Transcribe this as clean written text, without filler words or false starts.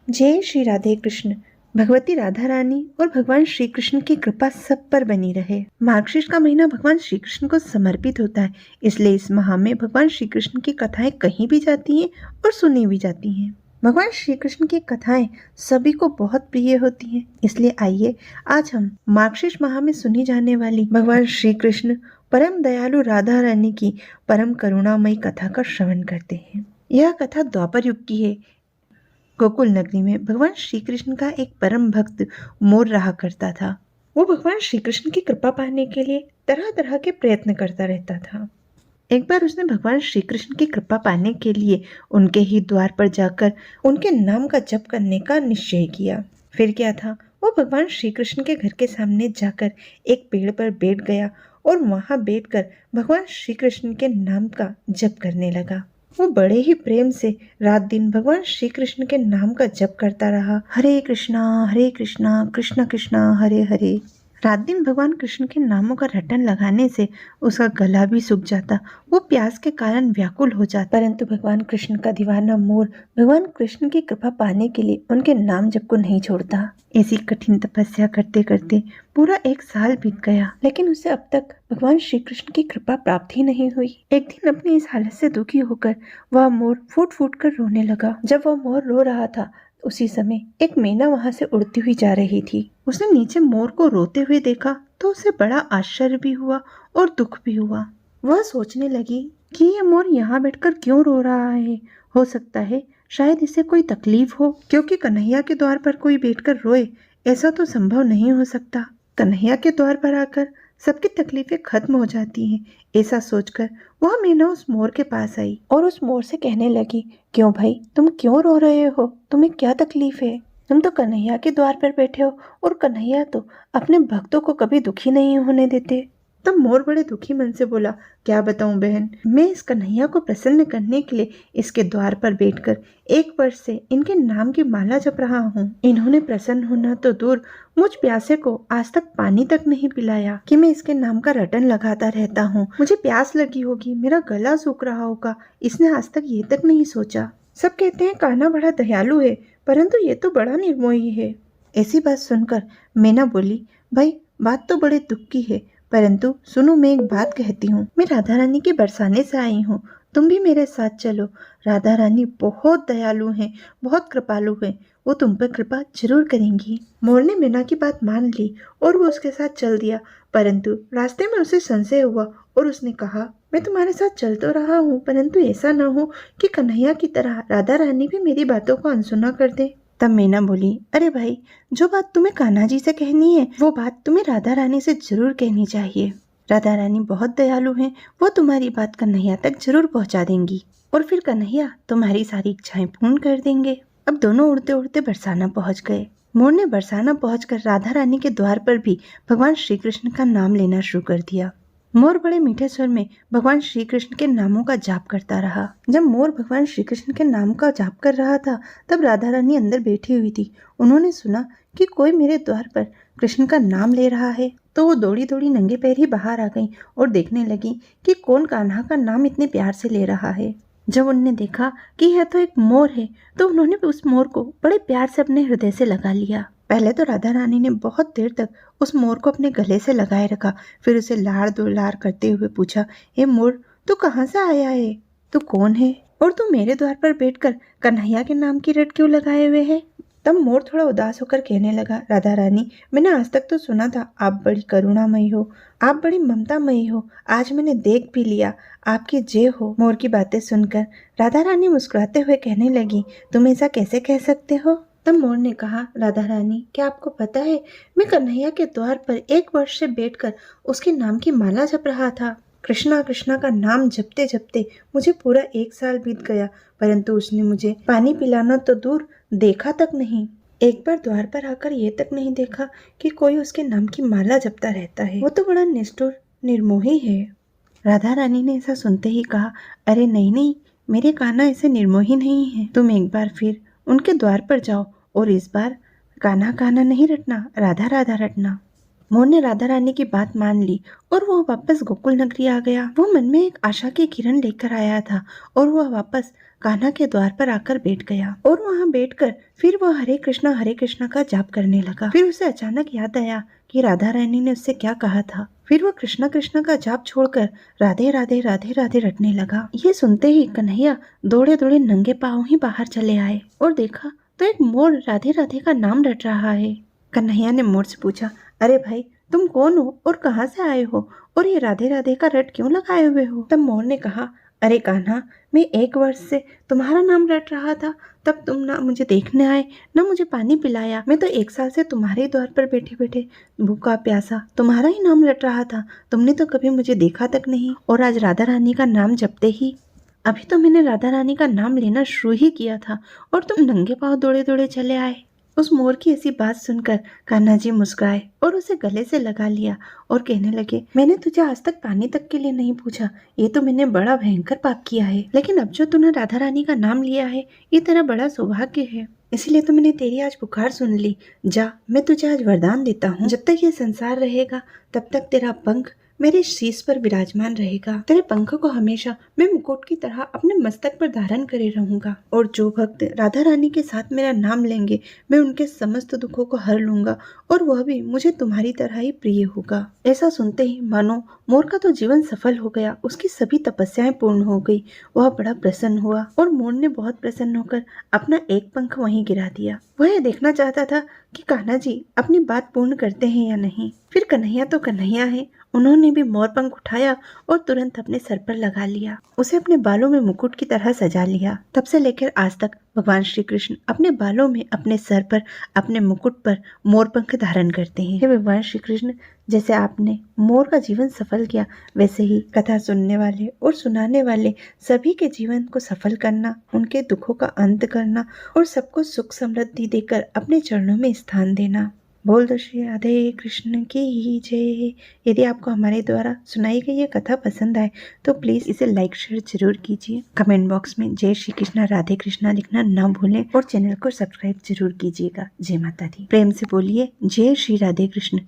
जय श्री राधे कृष्ण। भगवती राधा रानी और भगवान श्री कृष्ण की कृपा सब पर बनी रहे। मार्गशीर्ष का महीना भगवान श्री कृष्ण को समर्पित होता है, इसलिए इस माह में भगवान श्री कृष्ण की कथाएं कहीं भी जाती हैं और सुनी भी जाती हैं। भगवान श्री कृष्ण की कथाएं सभी को बहुत प्रिय होती हैं, इसलिए आइए आज हम मार्गशीर्ष माह में सुनी जाने वाली भगवान श्री कृष्ण परम दयालु राधा रानी की परम करुणामयी कथा का श्रवण करते हैं। यह कथा द्वापर युग की है। गोकुल नगरी में भगवान श्री कृष्ण का एक परम भक्त मोर रहा करता था। वो भगवान श्री कृष्ण की कृपा पाने के लिए तरह तरह के प्रयत्न करता रहता था। एक बार उसने भगवान श्री कृष्ण की कृपा पाने के लिए उनके ही द्वार पर जाकर उनके नाम का जप करने का निश्चय किया। फिर क्या था, वो भगवान श्री कृष्ण के घर के सामने जाकर एक पेड़ पर बैठ गया और वहां बैठकर भगवान श्री कृष्ण के नाम का जप करने लगा। वो बड़े ही प्रेम से रात दिन भगवान श्री कृष्ण के नाम का जप करता रहा। हरे कृष्णा कृष्ण कृष्णा हरे हरे। रात दिन भगवान कृष्ण के नामों का रटन लगाने से उसका गला भी सूख जाता, वो प्यास के कारण व्याकुल हो जाता। परंतु भगवान कृष्ण का दीवाना मोर भगवान कृष्ण की कृपा पाने के लिए उनके नाम जप को नहीं छोड़ता। ऐसी कठिन तपस्या करते करते पूरा 1 साल बीत गया, लेकिन उसे अब तक भगवान श्री कृष्ण की कृपा प्राप्त ही नहीं हुई। एक दिन अपनी इस हालत से दुखी होकर वह मोर फूट फूट कर रोने लगा। जब वह मोर रो रहा था, उसी समय एक मैना वहां से उड़ती हुई जा रही थी। उसने नीचे मोर को रोते हुए देखा तो उसे बड़ा आश्चर्य भी हुआ और दुख भी हुआ। वह सोचने लगी कि यह मोर यहाँ बैठकर क्यों रो रहा है। हो सकता है शायद इसे कोई तकलीफ हो, क्योंकि कन्हैया के द्वार पर कोई बैठकर रोए ऐसा तो संभव नहीं हो सकता। कन्हैया के द्वार पर आकर सबकी तकलीफें खत्म हो जाती हैं। ऐसा सोचकर वह मैना उस मोर के पास आई और उस मोर से कहने लगी, क्यों भाई, तुम क्यों रो रहे हो? तुम्हें क्या तकलीफ है? तुम तो कन्हैया के द्वार पर बैठे हो और कन्हैया तो अपने भक्तों को कभी दुखी नहीं होने देते। तब मोर बड़े दुखी मन से बोला, क्या बताऊं बहन, मैं इस कन्हैया को प्रसन्न करने के लिए इसके द्वार पर बैठकर 1 वर्ष से इनके नाम की माला जप रहा हूँ। इन्होंने प्रसन्न होना तो दूर, मुझ प्यासे को आज तक पानी तक नहीं पिलाया कि मैं इसके नाम का रटन लगाता रहता हूँ। मुझे प्यास लगी होगी, मेरा गला सूख रहा होगा, इसने आज तक ये तक नहीं सोचा। सब कहते हैं कान्हा बड़ा दयालु है, परंतु ये तो बड़ा निर्मोही है। ऐसी बात सुनकर मैना बोली, भाई बात तो बड़े दुख की है, परंतु सुनो, मैं एक बात कहती हूँ। मैं राधा रानी के बरसाने से आई हूँ, तुम भी मेरे साथ चलो। राधा रानी बहुत दयालु हैं, बहुत कृपालु हैं, वो तुम पर कृपा जरूर करेंगी। मोर ने मैना की बात मान ली और वो उसके साथ चल दिया, परंतु रास्ते में उसे संशय हुआ और उसने कहा, मैं तुम्हारे साथ चल तो रहा हूँ, परंतु ऐसा न हो कि कन्हैया की तरह राधा रानी भी मेरी बातों को अनसुना कर दे। तब मैना बोली, अरे भाई, जो बात तुम्हें कान्हा जी से कहनी है वो बात तुम्हें राधा रानी से जरूर कहनी चाहिए। राधा रानी बहुत दयालु हैं, वो तुम्हारी बात कन्हैया तक जरूर पहुंचा देंगी और फिर कन्हैया तुम्हारी सारी इच्छाएं पूर्ण कर देंगे। अब दोनों उड़ते उड़ते बरसाना पहुंच गए। मोर ने बरसाना पहुंचकर राधा रानी के द्वार पर भी भगवान श्री कृष्ण का नाम लेना शुरू कर दिया। मोर बड़े मीठे स्वर में भगवान श्री कृष्ण के नामों का जाप करता रहा। जब मोर भगवान श्री कृष्ण के नाम का जाप कर रहा था, तब राधा रानी अंदर बैठी हुई थी। उन्होंने सुना कि कोई मेरे द्वार पर कृष्ण का नाम ले रहा है, तो वो दौड़ी दौड़ी नंगे पैर ही बाहर आ गई और देखने लगी कि कौन कान्हा का नाम इतने प्यार से ले रहा है। जब उन्होंने देखा कि यह तो एक मोर है, तो उन्होंने उस मोर को बड़े प्यार से अपने हृदय से लगा लिया। पहले तो राधा रानी ने बहुत देर तक उस मोर को अपने गले से लगाए रखा, फिर उसे लाड़ दुलार करते हुए पूछा, हे मोर, तू कहाँ से आया है? तू कौन है? और तू मेरे द्वार पर बैठकर कन्हैया के नाम की रट क्यों लगाए हुए है? तब मोर थोड़ा उदास होकर कहने लगा, राधा रानी, मैंने आज तक तो सुना था आप बड़ी करुणामयी हो, आप बड़ी ममतामयी हो, आज मैंने देख भी लिया, आपकी जय हो। मोर की बातें सुनकर राधा रानी मुस्कुराते हुए कहने लगी, तुम ऐसा कैसे कह सकते हो? तब मोर ने कहा, राधा रानी, क्या आपको पता है, मैं कन्हैया के द्वार पर 1 वर्ष से बैठकर उसके नाम की माला जप रहा था। कृष्णा कृष्णा का नाम जपते जपते मुझे पूरा 1 साल बीत गया, परंतु उसने मुझे पानी पिलाना तो दूर, देखा तक नहीं। एक बार द्वार पर आकर ये तक नहीं देखा कि कोई उसके नाम की माला जपता रहता है। वो तो बड़ा निष्ठुर निर्मोही है। राधा रानी ने ऐसा सुनते ही कहा, अरे नहीं नहीं, मेरे कान्हा ऐसे निर्मोही नहीं है। तुम एक बार फिर उनके द्वार पर जाओ और इस बार कान्हा कान्हा नहीं रटना, राधा राधा रटना। मोर ने राधा रानी की बात मान ली और वो वापस गोकुल नगरी आ गया। वो मन में एक आशा की किरण लेकर आया था और वह वापस कान्हा के द्वार पर आकर बैठ गया और वहाँ बैठकर फिर वो हरे कृष्णा का जाप करने लगा। फिर उसे अचानक याद आया कि राधा रानी ने उससे क्या कहा था। फिर वो कृष्णा कृष्णा का जाप छोड़कर राधे राधे राधे राधे रटने लगा। ये सुनते ही कन्हैया दौड़े दौड़े नंगे पाँव ही बाहर चले आए और देखा तो एक मोर राधे राधे का नाम रट रहा है। कन्हैया ने मोर से पूछा, अरे भाई तुम कौन हो और कहाँ से आए हो और ये राधे राधे का रट क्यों लगाए हुए हो? तब मोर ने कहा, अरे कान्हा, मैं 1 वर्ष से तुम्हारा नाम रट रहा था। तब तुम ना मुझे देखने आए ना मुझे पानी पिलाया। मैं तो 1 साल से तुम्हारे द्वार पर बैठे बैठे भूखा प्यासा तुम्हारा ही नाम रट रहा था। तुमने तो कभी मुझे देखा तक नहीं और आज राधा रानी का नाम जपते ही अभी तो मैंने राधा रानी का नाम लेना शुरू ही किया था और तुम नंगे पाँव दौड़े दौड़े चले आए। उस मोर की ऐसी बात सुनकर कान्हा जी मुस्कुराए और उसे गले से लगा लिया और कहने लगे, मैंने तुझे आज तक पानी तक के लिए नहीं पूछा। ये तो मैंने बड़ा भयंकर पाप किया है, लेकिन अब जो तूने राधा रानी का नाम लिया है ये तेरा बड़ा सौभाग्य है। इसलिए तो मैंने तेरी आज पुकार सुन ली। जा, मैं तुझे आज वरदान देता हूँ, जब तक ये संसार रहेगा तब तक तेरा पंख मेरे शीश पर विराजमान रहेगा। तेरे पंख को हमेशा मैं मुकुट की तरह अपने मस्तक पर धारण करे रहूंगा और जो भक्त राधा रानी के साथ मेरा नाम लेंगे मैं उनके समस्त दुखों को हर लूंगा और वह भी मुझे तुम्हारी तरह ही प्रिय होगा। ऐसा सुनते ही मानो मोर का तो जीवन सफल हो गया, उसकी सभी तपस्याएं पूर्ण हो गई। वह बड़ा प्रसन्न हुआ और मोर ने बहुत प्रसन्न होकर अपना एक पंख वहीं गिरा दिया। वह यह देखना चाहता था कि कान्हा जी अपनी बात पूर्ण करते हैं या नहीं। फिर कन्हैया तो कन्हैया है, उन्होंने भी मोर पंख उठाया और तुरंत अपने सर पर लगा लिया। उसे अपने बालों में मुकुट की तरह सजा लिया। तब से लेकर आज तक भगवान श्री कृष्ण अपने बालों में, अपने सर पर, अपने मुकुट पर मोर पंख धारण करते हैं। हे भगवान श्री कृष्ण, जैसे आपने मोर का जीवन सफल किया वैसे ही कथा सुनने वाले और सुनाने वाले सभी के जीवन को सफल करना, उनके दुखों का अंत करना और सबको सुख समृद्धि देकर अपने चरणों में स्थान देना। बोल दो श्री राधे कृष्ण की जय। यदि आपको हमारे द्वारा सुनाई गई ये कथा पसंद आए तो प्लीज इसे लाइक शेयर जरूर कीजिए। कमेंट बॉक्स में जय श्री कृष्णा राधे कृष्णा लिखना ना भूलें और चैनल को सब्सक्राइब जरूर कीजिएगा। जय माता दी। प्रेम से बोलिए जय श्री राधे कृष्ण।